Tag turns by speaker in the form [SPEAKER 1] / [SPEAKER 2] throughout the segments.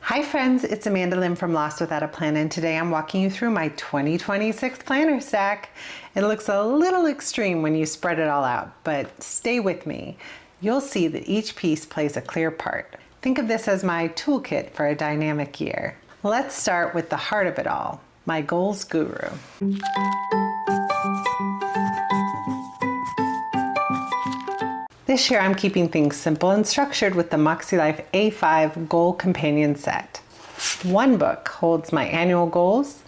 [SPEAKER 1] Hi friends, it's Amanda Lim from Lost Without a Plan, and today I'm walking you through my 2026 planner stack. It looks a little extreme when you spread it all out, but stay with me. You'll see that each piece plays a clear part. Think of this as my toolkit for a dynamic year. Let's start with the heart of it all, my goals guru. This year I'm keeping things simple and structured with the Makselife A5 Goal Companion Set. One book holds my annual goals,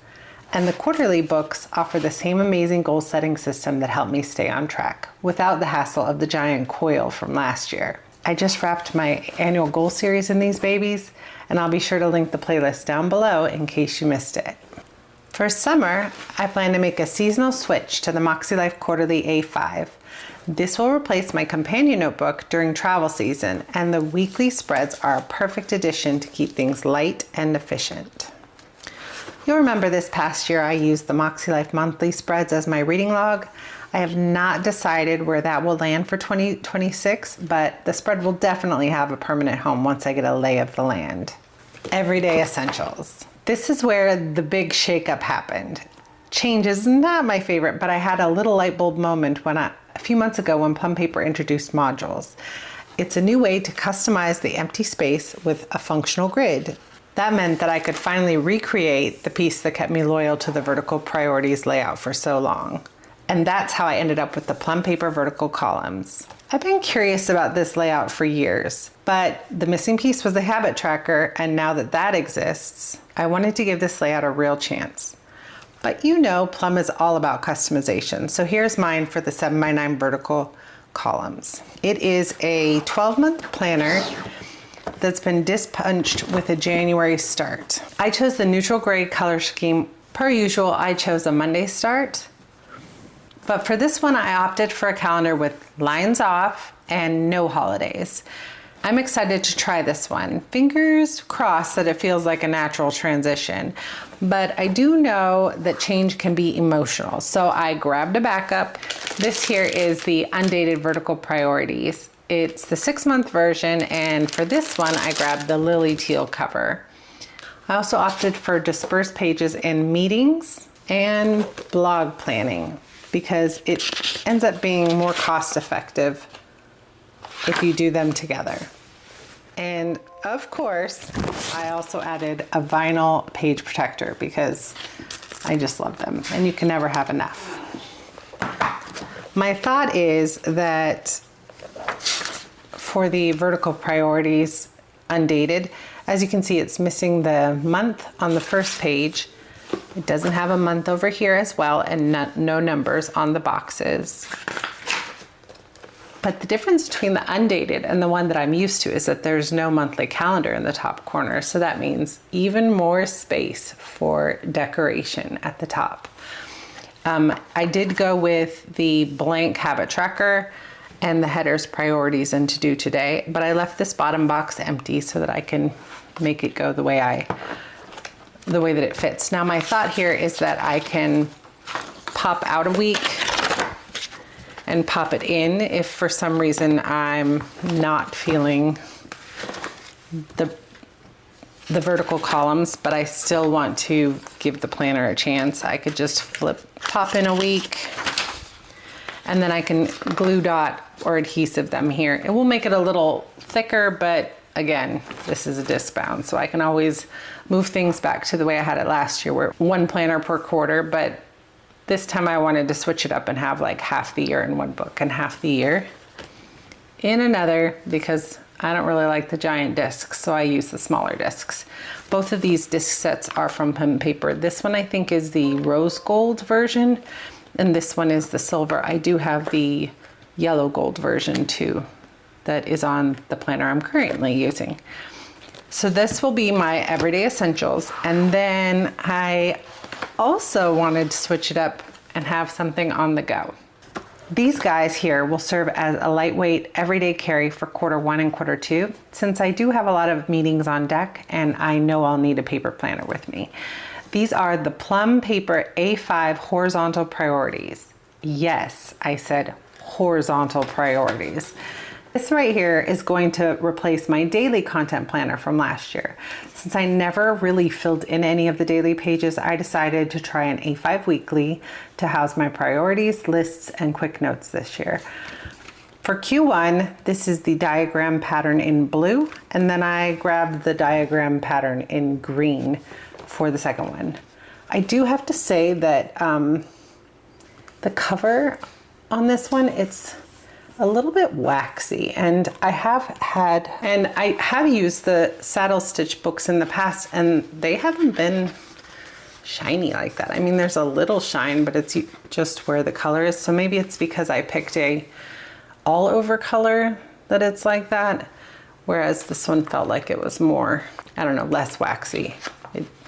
[SPEAKER 1] and the quarterly books offer the same amazing goal setting system that helped me stay on track without the hassle of the giant coil from last year. I just wrapped my annual goal series in these babies, and I'll be sure to link the playlist down below in case you missed it. For summer, I plan to make a seasonal switch to the Makselife Quarterly A5. This will replace my companion notebook during travel season, and the weekly spreads are a perfect addition to keep things light and efficient. You'll remember this past year I used the Makselife monthly spreads as my reading log. I have not decided where that will land for 2026, but the spread will definitely have a permanent home once I get a lay of the land. Everyday essentials. This is where the big shakeup happened. Change is not my favorite, but I had a little light bulb moment a few months ago when Plum Paper introduced modules. It's a new way to customize the empty space with a functional grid. That meant that I could finally recreate the piece that kept me loyal to the vertical priorities layout for so long. And that's how I ended up with the Plum Paper vertical columns. I've been curious about this layout for years, but the missing piece was the habit tracker, and now that that exists, I wanted to give this layout a real chance. But you know, Plum is all about customization. So here's mine for the 7x9 vertical columns. It is a 12-month planner that's been dispunched with a January start. I chose the neutral gray color scheme. Per usual, I chose a Monday start. But for this one, I opted for a calendar with lines off and no holidays. I'm excited to try this one. Fingers crossed that it feels like a natural transition. But I do know that change can be emotional. So I grabbed a backup. This here is the Undated Vertical Priorities. It's the 6-month version, and for this one, I grabbed the lily teal cover. I also opted for dispersed pages in meetings and blog planning because it ends up being more cost effective if you do them together. And of course, I also added a vinyl page protector because I just love them, and you can never have enough. My thought is that for the vertical priorities undated, as you can see, it's missing the month on the first page. It doesn't have a month over here as well, and no numbers on the boxes. But the difference between the undated and the one that I'm used to is that there's no monthly calendar in the top corner. So that means even more space for decoration at the top. I did go with the blank habit tracker and the headers, priorities, and to do today, but I left this bottom box empty so that I can make it go the way that it fits. Now my thought here is that I can pop out a week and pop it in if for some reason I'm not feeling the vertical columns, but I still want to give the planner a chance. I could just pop in a week, and then I can glue dot or adhesive them here. It will make it a little thicker, but again, this is a disc bound, so I can always move things back to the way I had it last year, where one planner per quarter, but this time I wanted to switch it up and have like half the year in one book and half the year in another, because I don't really like the giant discs, so I use the smaller discs. Both of these disc sets are from Plum Paper. This one I think is the rose gold version, and this one is the silver. I do have the yellow gold version too that is on the planner I'm currently using. So this will be my everyday essentials, and then I also wanted to switch it up and have something on the go. These guys here will serve as a lightweight everyday carry for Q1 and Q2, since I do have a lot of meetings on deck and I know I'll need a paper planner with me. These are the Plum Paper A5 Horizontal Priorities. Yes, I said horizontal priorities. This right here is going to replace my daily content planner from last year. Since I never really filled in any of the daily pages, I decided to try an A5 weekly to house my priorities, lists, and quick notes this year. For Q1, this is the diagram pattern in blue, and then I grabbed the diagram pattern in green for the second one. I do have to say that the cover on this one, it's a little bit waxy, and I have used the saddle stitch books in the past, and they haven't been shiny like that. I mean, there's a little shine, but it's just where the color is. So maybe it's because I picked a all over color that it's like that, whereas this one felt like it was more, I don't know, less waxy.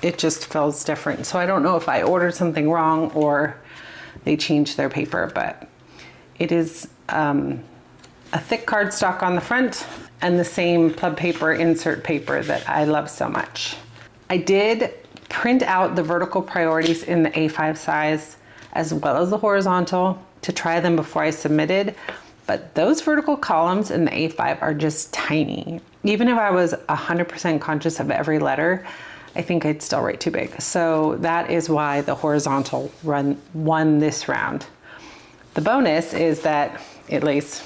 [SPEAKER 1] It just feels different. So I don't know if I ordered something wrong or they changed their paper, but it is a thick cardstock on the front and the same Plum Paper insert paper that I love so much. I did print out the vertical priorities in the A5 size as well as the horizontal to try them before I submitted, but those vertical columns in the A5 are just tiny. Even if I was 100% conscious of every letter, I think I'd still write too big. So that is why the horizontal won this round. The bonus is that it lays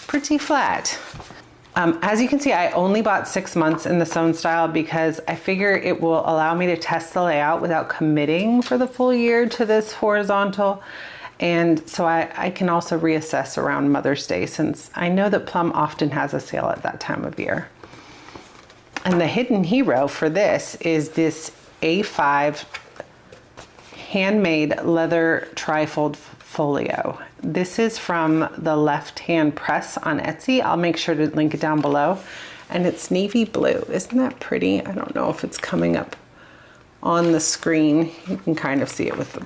[SPEAKER 1] pretty flat. As you can see, I only bought 6 months in the sewn style because I figure it will allow me to test the layout without committing for the full year to this horizontal. And so I can also reassess around Mother's Day, since I know that Plum often has a sale at that time of year. And the hidden hero for this is this A5 handmade leather trifold folio. This is from the Left Hand Press on Etsy. I'll make sure to link it down below. And it's navy blue. Isn't that pretty? I don't know if it's coming up on the screen. You can kind of see it with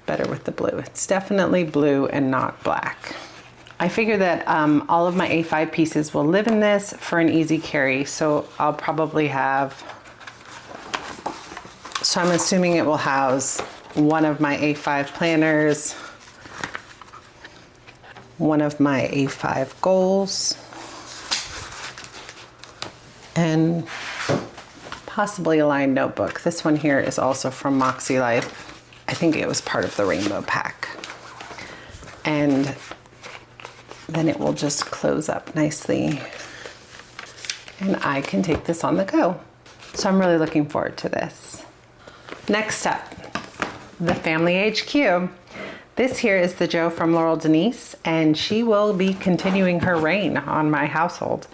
[SPEAKER 1] better with the blue. It's definitely blue and not black. I figure that all of my A5 pieces will live in this for an easy carry, so I'll probably have, so I'm assuming it will house one of my A5 planners, one of my A5 goals, and possibly a lined notebook. This one here is also from Makselife. I think it was part of the rainbow pack. And then it will just close up nicely and I can take this on the go. So I'm really looking forward to this. Next up, the Family HQ. This here is the Joe from Laurel Denise, and she will be continuing her reign on my household.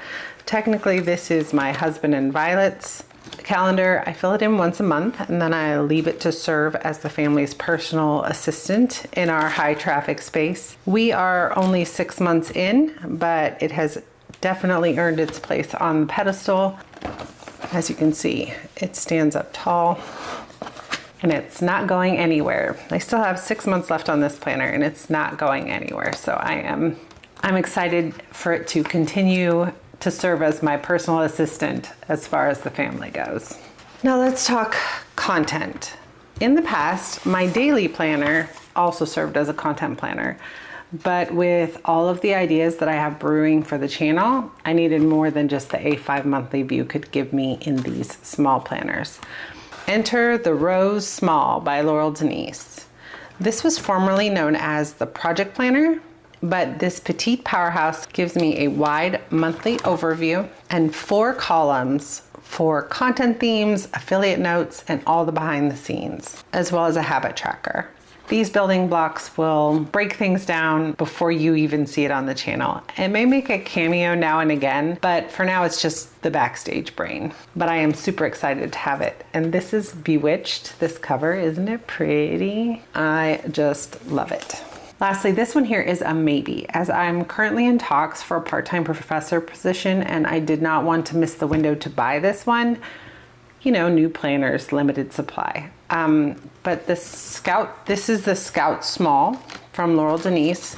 [SPEAKER 1] Technically, this is my husband and Violet's calendar. I fill it in once a month, and then I leave it to serve as the family's personal assistant in our high traffic space. We are only 6 months in, but it has definitely earned its place on the pedestal. As you can see, it stands up tall and it's not going anywhere. I still have 6 months left on this planner and it's not going anywhere. So I'm excited for it to continue to serve as my personal assistant as far as the family goes. Now let's talk content. In the past, my daily planner also served as a content planner, but with all of the ideas that I have brewing for the channel, I needed more than just the A5 monthly view could give me in these small planners. Enter the Rose Small by Laurel Denise. This was formerly known as the Project Planner, but this petite powerhouse gives me a wide monthly overview and 4 columns for content themes, affiliate notes, and all the behind the scenes, as well as a habit tracker. These building blocks will break things down before you even see it on the channel. It may make a cameo now and again, but for now it's just the backstage brain. But I am super excited to have it. And this is Bewitched, this cover. Isn't it pretty? I just love it. Lastly, this one here is a maybe, as I'm currently in talks for a part-time professor position and I did not want to miss the window to buy this one. You know, new planners, limited supply. But this is the Scout Small from Laurel Denise.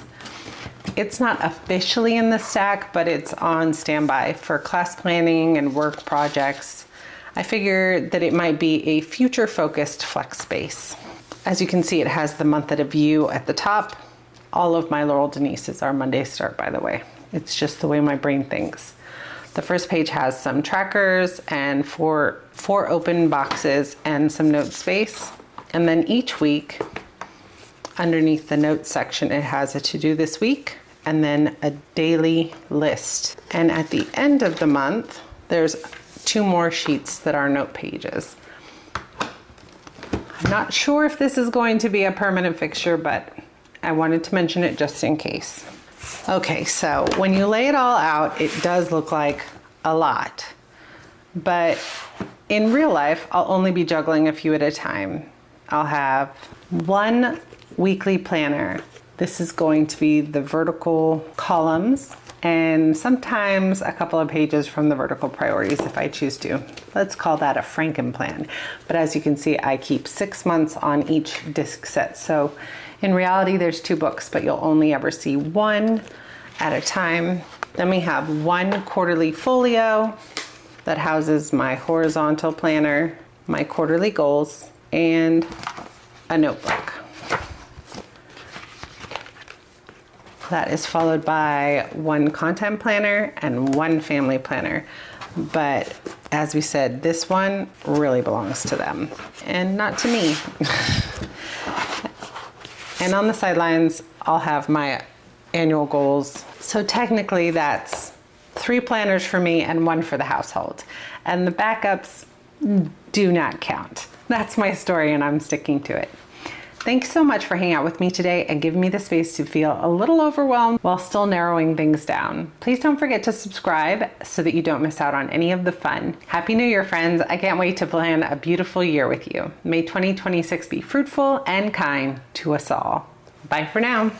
[SPEAKER 1] It's not officially in the stack, but it's on standby for class planning and work projects. I figured that it might be a future-focused flex space. As you can see, it has the month at a view at the top. All of my Laurel Denises are Monday start, by the way. It's just the way my brain thinks. The first page has some trackers and four open boxes and some note space. And then each week, underneath the notes section, it has a to-do this week and then a daily list. And at the end of the month, there's 2 more sheets that are note pages. I'm not sure if this is going to be a permanent fixture, but I wanted to mention it just in case. Okay, so when you lay it all out, it does look like a lot. But in real life, I'll only be juggling a few at a time. I'll have 1 weekly planner. This is going to be the vertical columns and sometimes a couple of pages from the vertical priorities if I choose to. Let's call that a Frankenplan. But as you can see, I keep 6 months on each disc set. So in reality, there's 2 books, but you'll only ever see 1 at a time. Then we have 1 quarterly folio that houses my horizontal planner, my quarterly goals, and a notebook. That is followed by 1 content planner and 1 family planner. But as we said, this one really belongs to them and not to me. And on the sidelines, I'll have my annual goals. So technically that's 3 planners for me and 1 for the household. And the backups do not count. That's my story and I'm sticking to it. Thanks so much for hanging out with me today and giving me the space to feel a little overwhelmed while still narrowing things down. Please don't forget to subscribe so that you don't miss out on any of the fun. Happy New Year, friends. I can't wait to plan a beautiful year with you. May 2026 be fruitful and kind to us all. Bye for now.